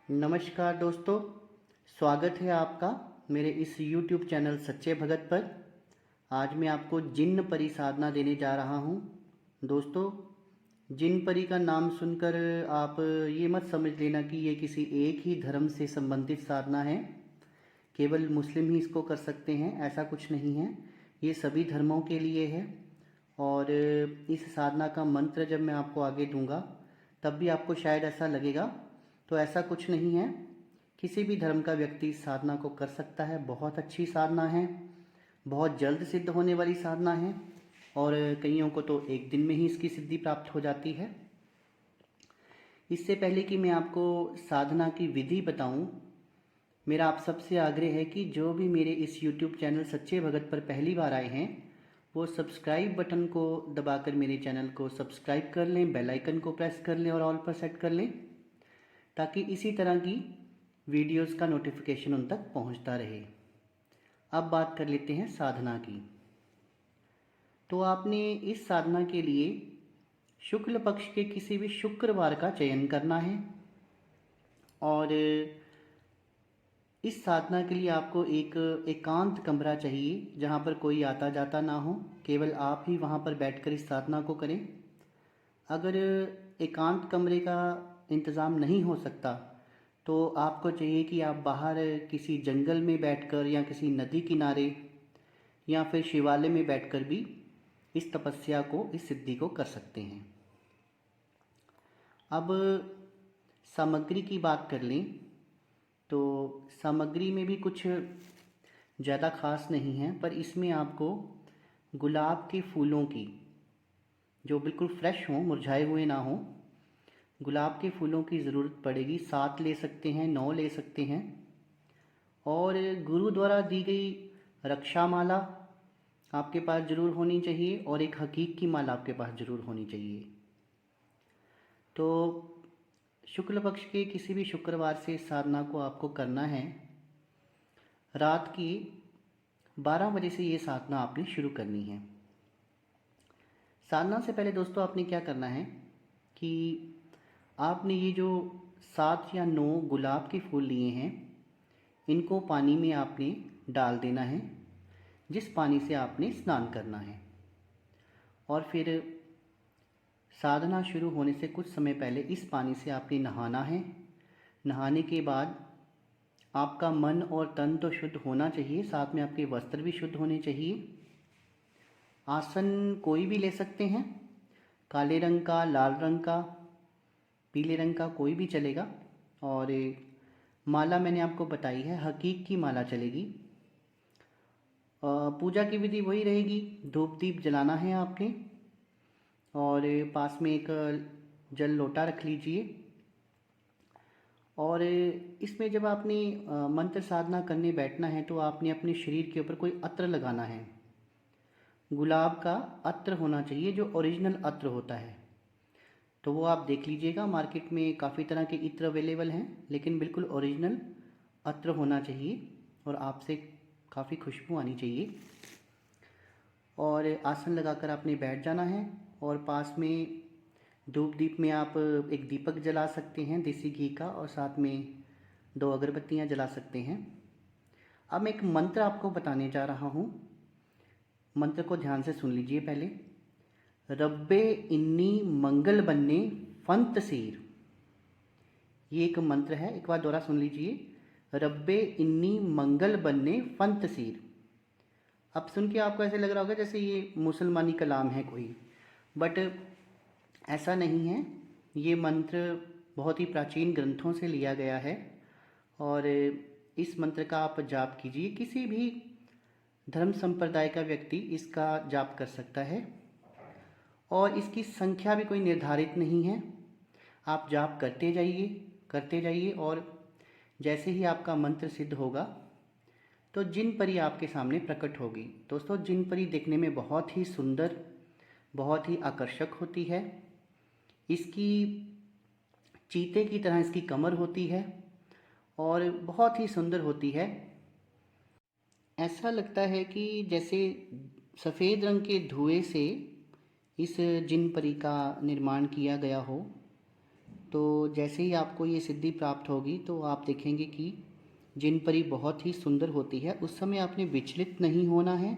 नमस्कार दोस्तों, स्वागत है आपका मेरे इस YouTube चैनल सच्चे भगत पर। आज मैं आपको जिन परी साधना देने जा रहा हूँ। दोस्तों, जिन परी का नाम सुनकर आप ये मत समझ लेना कि ये किसी एक ही धर्म से संबंधित साधना है, केवल मुस्लिम ही इसको कर सकते हैं, ऐसा कुछ नहीं है। ये सभी धर्मों के लिए है। और इस साधना का मंत्र जब मैं आपको आगे दूंगा तब भी आपको शायद ऐसा लगेगा, तो ऐसा कुछ नहीं है। किसी भी धर्म का व्यक्ति इस साधना को कर सकता है। बहुत अच्छी साधना है, बहुत जल्द सिद्ध होने वाली साधना है और कईयों को तो एक दिन में ही इसकी सिद्धि प्राप्त हो जाती है। इससे पहले कि मैं आपको साधना की विधि बताऊं, मेरा आप सबसे आग्रह है कि जो भी मेरे इस YouTube चैनल सच्चे भगत पर पहली बार आए हैं वो सब्सक्राइब बटन को दबाकर मेरे चैनल को सब्सक्राइब कर लें, बेल आइकन को प्रेस कर लें और ऑल पर सेट कर लें, ताकि इसी तरह की वीडियोस का नोटिफिकेशन उन तक पहुंचता रहे। अब बात कर लेते हैं साधना की। तो आपने इस साधना के लिए शुक्ल पक्ष के किसी भी शुक्रवार का चयन करना है और इस साधना के लिए आपको एक एकांत कमरा चाहिए जहाँ पर कोई आता जाता ना हो, केवल आप ही वहाँ पर बैठकर इस साधना को करें। अगर एकांत कमरे का इंतज़ाम नहीं हो सकता तो आपको चाहिए कि आप बाहर किसी जंगल में बैठकर या किसी नदी किनारे या फिर शिवालय में बैठकर भी इस तपस्या को, इस सिद्धि को कर सकते हैं। अब सामग्री की बात कर लें तो सामग्री में भी कुछ ज़्यादा खास नहीं है, पर इसमें आपको गुलाब के फूलों की, जो बिल्कुल फ्रेश हों, मुरझाए हुए ना हों, गुलाब के फूलों की ज़रूरत पड़ेगी। 7 ले सकते हैं, 9 ले सकते हैं। और गुरु द्वारा दी गई रक्षा माला आपके पास ज़रूर होनी चाहिए और एक हकीक की माला आपके पास ज़रूर होनी चाहिए। तो शुक्ल पक्ष के किसी भी शुक्रवार से इस साधना को आपको करना है। रात की 12 बजे से ये साधना आपने शुरू करनी है। साधना से पहले दोस्तों आपने क्या करना है कि आपने ये जो 7 या 9 गुलाब के फूल लिए हैं, इनको पानी में आपने डाल देना है, जिस पानी से आपने स्नान करना है। और फिर साधना शुरू होने से कुछ समय पहले इस पानी से आपने नहाना है। नहाने के बाद आपका मन और तन तो शुद्ध होना चाहिए, साथ में आपके वस्त्र भी शुद्ध होने चाहिए। आसन कोई भी ले सकते हैं, काले रंग का, लाल रंग का, पीले रंग का, कोई भी चलेगा। और माला मैंने आपको बताई है, हकीक की माला चलेगी। पूजा की विधि वही रहेगी, धूप दीप जलाना है आपने और पास में एक जल लोटा रख लीजिए। और इसमें जब आपने मंत्र साधना करने बैठना है तो आपने अपने शरीर के ऊपर कोई अत्र लगाना है। गुलाब का अत्र होना चाहिए, जो ओरिजिनल अत्र होता है। तो वो आप देख लीजिएगा, मार्केट में काफ़ी तरह के इत्र अवेलेबल हैं, लेकिन बिल्कुल ओरिजिनल अत्र होना चाहिए और आपसे काफ़ी खुशबू आनी चाहिए। और आसन लगाकर आपने बैठ जाना है और पास में धूप दीप में आप एक दीपक जला सकते हैं देसी घी का, और साथ में 2 अगरबत्तियां जला सकते हैं। अब मैं एक मंत्र आपको बताने जा रहा हूँ। मंत्र को ध्यान से सुन लीजिए पहले। रब्बे इन्नी मंगल बन्ने फंत सीर, ये एक मंत्र है, एक बार दोबारा सुन लीजिए। रब्बे इन्नी मंगल बन्ने फंत सीर। अब सुन के आपको ऐसे लग रहा होगा जैसे ये मुसलमानी कलाम है कोई, बट ऐसा नहीं है। ये मंत्र बहुत ही प्राचीन ग्रंथों से लिया गया है और इस मंत्र का आप जाप कीजिए। किसी भी धर्म संप्रदाय का व्यक्ति इसका जाप कर सकता है और इसकी संख्या भी कोई निर्धारित नहीं है। आप जाप करते जाइए और जैसे ही आपका मंत्र सिद्ध होगा तो जिन परी आपके सामने प्रकट होगी। दोस्तों, जिन परी देखने में बहुत ही सुंदर, बहुत ही आकर्षक होती है। इसकी चीते की तरह इसकी कमर होती है और बहुत ही सुंदर होती है। ऐसा लगता है कि जैसे सफ़ेद रंग के धुएं से इस जिन परी का निर्माण किया गया हो। तो जैसे ही आपको ये सिद्धि प्राप्त होगी तो आप देखेंगे कि जिन परी बहुत ही सुंदर होती है। उस समय आपने विचलित नहीं होना है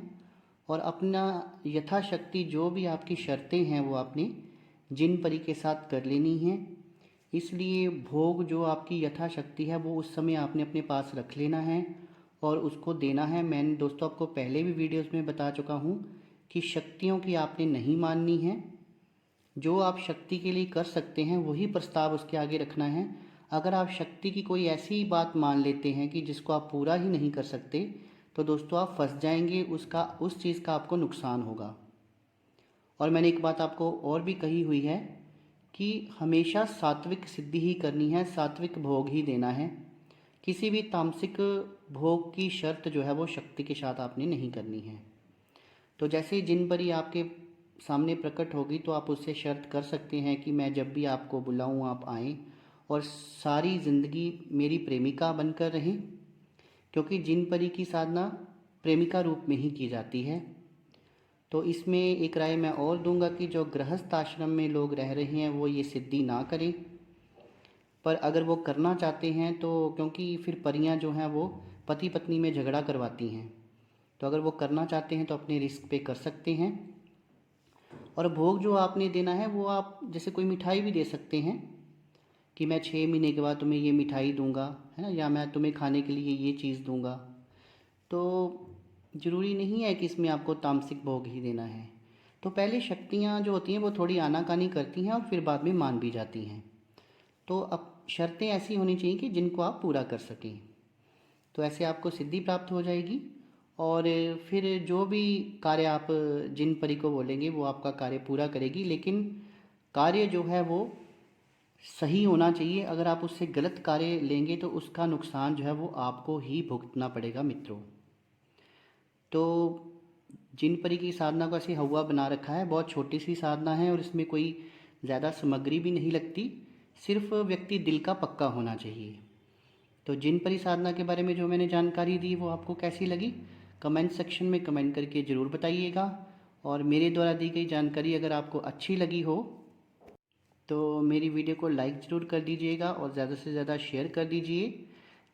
और अपना यथाशक्ति जो भी आपकी शर्तें हैं वो आपने जिन परी के साथ कर लेनी हैं। इसलिए भोग जो आपकी यथाशक्ति है वो उस समय आपने अपने पास रख लेना है और उसको देना है। मैंने दोस्तों आपको पहले भी वीडियोस में बता चुका हूँ कि शक्तियों की आपने नहीं माननी है। जो आप शक्ति के लिए कर सकते हैं वही प्रस्ताव उसके आगे रखना है। अगर आप शक्ति की कोई ऐसी बात मान लेते हैं कि जिसको आप पूरा ही नहीं कर सकते तो दोस्तों आप फंस जाएंगे, उस चीज़ का आपको नुकसान होगा। और मैंने एक बात आपको और भी कही हुई है कि हमेशा सात्विक सिद्धि ही करनी है, सात्विक भोग ही देना है। किसी भी तामसिक भोग की शर्त जो है वो शक्ति के साथ आपने नहीं करनी है। तो जैसे ही जिन परी आपके सामने प्रकट होगी तो आप उससे शर्त कर सकते हैं कि मैं जब भी आपको बुलाऊं आप आएं और सारी ज़िंदगी मेरी प्रेमिका बनकर रहें, क्योंकि जिन परी की साधना प्रेमिका रूप में ही की जाती है। तो इसमें एक राय मैं और दूंगा कि जो गृहस्थ आश्रम में लोग रह रहे हैं वो ये सिद्धि ना करें, पर अगर वो करना चाहते हैं तो क्योंकि फिर परियां जो हैं वो पति पत्नी में झगड़ा करवाती हैं, तो अगर वो करना चाहते हैं तो अपने रिस्क पे कर सकते हैं। और भोग जो आपने देना है वो आप जैसे कोई मिठाई भी दे सकते हैं कि मैं 6 महीने के बाद तुम्हें ये मिठाई दूंगा, है ना, या मैं तुम्हें खाने के लिए ये चीज़ दूंगा। तो ज़रूरी नहीं है कि इसमें आपको तामसिक भोग ही देना है। तो पहले शक्तियाँ जो होती हैं वो थोड़ी आनाकानी करती हैं और फिर बाद में मान भी जाती हैं। तो अब शर्तें ऐसी होनी चाहिए कि जिनको आप पूरा कर सकें, तो ऐसे आपको सिद्धि प्राप्त हो जाएगी। और फिर जो भी कार्य आप जिन परी को बोलेंगे वो आपका कार्य पूरा करेगी, लेकिन कार्य जो है वो सही होना चाहिए। अगर आप उससे गलत कार्य लेंगे तो उसका नुकसान जो है वो आपको ही भुगतना पड़ेगा मित्रों। तो जिन परी की साधना को ऐसे हवा बना रखा है, बहुत छोटी सी साधना है और इसमें कोई ज़्यादा सामग्री भी नहीं लगती, सिर्फ व्यक्ति दिल का पक्का होना चाहिए। तो जिन परी साधना के बारे में जो मैंने जानकारी दी वो आपको कैसी लगी कमेंट सेक्शन में कमेंट करके ज़रूर बताइएगा। और मेरे द्वारा दी गई जानकारी अगर आपको अच्छी लगी हो तो मेरी वीडियो को लाइक ज़रूर कर दीजिएगा और ज़्यादा से ज़्यादा शेयर कर दीजिए,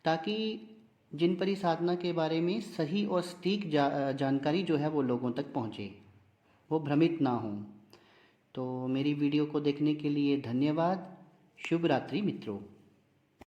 ताकि जिन परी साधना के बारे में सही और सटीक जानकारी जो है वो लोगों तक पहुँचे, वो भ्रमित ना हों। तो मेरी वीडियो को देखने के लिए धन्यवाद। शुभ रात्रि मित्रों।